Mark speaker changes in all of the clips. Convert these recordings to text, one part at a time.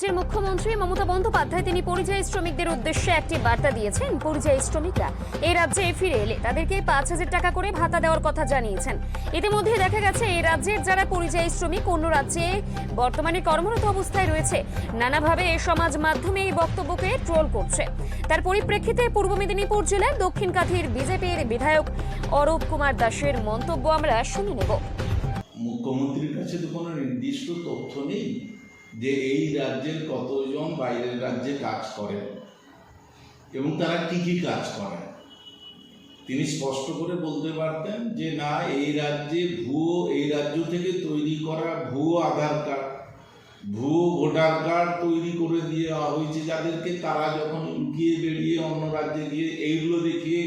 Speaker 1: রাজ্যের মুখ্যমন্ত্রী মমতা বন্দ্যোপাধ্যায় তিনি পরিযায়ী শ্রমিকদের উদ্দেশ্যে একটি বার্তা দিয়েছেন। পরিযায়ী শ্রমিকরা এই রাজ্যে ফিরে এলে তাদেরকে 5,000 টাকা করে ভাতা দেওয়ার কথা জানিয়েছেন। ইতিমধ্যে দেখা গেছে এই রাজ্যের যারা পরিযায়ী শ্রমিক অন্য রাজ্যে বর্তমানে কর্মরত অবস্থায় রয়েছে, নানাভাবে সমাজ মাধ্যমে এই বক্তব্যকে ট্রোল করছে। তার পরিপ্রেক্ষিতে পূর্ব মেদিনীপুর জেলার দক্ষিণকাথির বিজেপির বিধায়ক অরূপ কুমার দাসের মন্তব্য আমরা শুনে নেব।
Speaker 2: মুখ্যমন্ত্রীর কাছে তো কোনো নির্দিষ্ট তথ্য নেই যে এই রাজ্যের কতজন বাইরের রাজ্যে কাজ করেন এবং তারা কি কি কাজ করেন। তিনি স্পষ্ট করে বলতে পারতেন যে না, এই রাজ্যে এই রাজ্য থেকে তৈরি করা ভুয়ো আধার কার্ড, ভুয়ো ভোটার কার্ড তৈরি করে দেওয়া হয়েছে যাদেরকে, তারা যখন লুকিয়ে বেরিয়ে অন্য রাজ্যে গিয়ে এইগুলো দেখিয়ে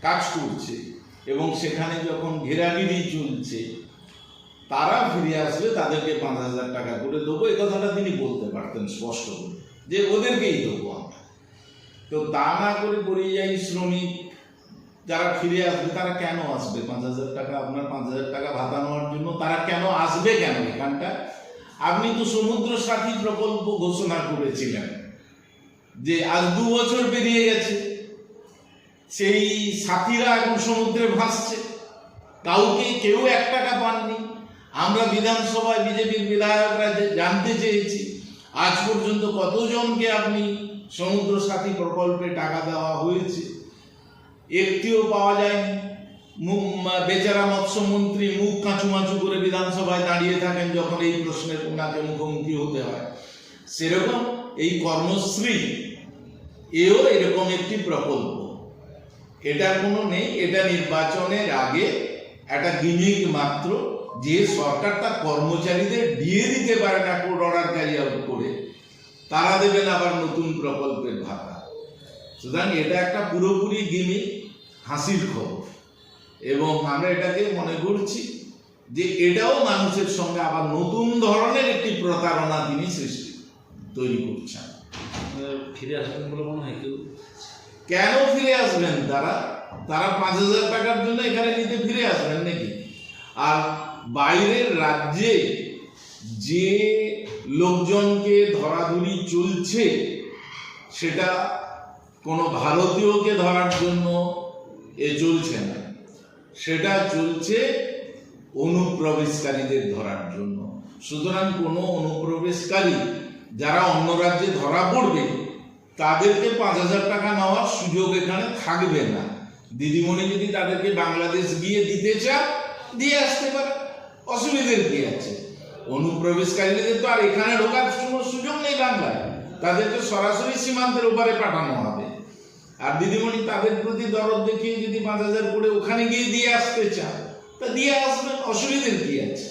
Speaker 2: কাজ করছে এবং সেখানে যখন ঘেরাঘিরি চলছে, তারা ফিরে আসলে তাদেরকে 5,000 টাকা করে দেবো। এই কথাটা তিনি বলতে পারতেন স্পষ্ট করে যে ওদেরকেই দেবো আমরা। তো তা না করে পরিযায়ী শ্রমিক যারা ফিরে আসবে তারা কেন আসবে? 5,000 টাকা, আপনার 5,000 টাকা ভাতা নেওয়ার জন্য তারা কেন আসবে? কেন এখানটা? আপনি তো সমুদ্র সাথী প্রকল্প ঘোষণা করেছিলেন যে আজ 2 বছর পেরিয়ে গেছে, সেই সাথীরা এখন সমুদ্রে ভাসছে, কেউ 1 টাকা পাননি। আমরা বিধানসভায় বিজেপির বিধায়করা জানতে চেয়েছি আজ পর্যন্ত কতজনকে আপনি সমুদ্র সাথী প্রকল্পে টাকা দেওয়া হয়েছে, একটিও পাওয়া যায়নি। বেচারা মৎস্যমন্ত্রী মুখ কাঁচুমাচু করে বিধানসভায় দাঁড়িয়ে থাকেন যখন এই প্রশ্নের ওনাকে মুখোমুখি হতে হয়। সেরকম এই কর্মশ্রী এও এরকম একটি প্রকল্প, এটা কোনো নেই, এটা নির্বাচনের আগে একটা গিমিক মাত্র, যে সরকার তার কর্মচারীদের দিয়ে দিতে পারে না কোড অর্ডার ক্যারি আউট করে, তারা দেবেন আবার নতুন প্রকল্পের ভাতা। সুতরাং এটা একটা পুরোপুরি গিমিক, হাসির খবর। এবং আমরা এটাকে মনে করছি যে এটাও মানুষের সঙ্গে আবার নতুন ধরনের একটি প্রতারণা তিনি তৈরি করছেন।
Speaker 3: ফিরে আসবেন বলে মনে হয় কেউ?
Speaker 2: কেন ফিরে আসবেন? তারা 5,000 টাকার জন্য এখানে নিতে ফিরে আসবেন নাকি? আর বাইরের রাজ্যে যে লোকজনকে ধরাধরি চলছে, সেটা কোনো ভারতীয়কে ধরার জন্য চলছে না, সেটা চলছে অনুপ্রবেশকারীদের ধরার জন্য। সুতরাং কোনো অনুপ্রবেশকারী যারা অন্য রাজ্যে ধরা পড়বে, তাদেরকে 5,000 টাকা নেওয়ার সুযোগ এখানে থাকবে না। দিদিমণি যদি তাদেরকে বাংলাদেশ গিয়ে দিতে চান, দিয়ে আসতে পারে, অসুবিধার কি আছে? অনুপ্রবেশকারীদের তো আর এখানে ঢোকার কোনো সুযোগ নেই বাংলায়, তাদেরকে সরাসরি সীমান্তের ওপারে পাঠানো হবে। আর দিদিমণি তাদের প্রতি দরদ দেখিয়ে যদি 5,000 করে ওখানে গিয়ে দিয়ে আসতে চান, তা দিয়ে আসবেন, অসুবিধার কি আছে?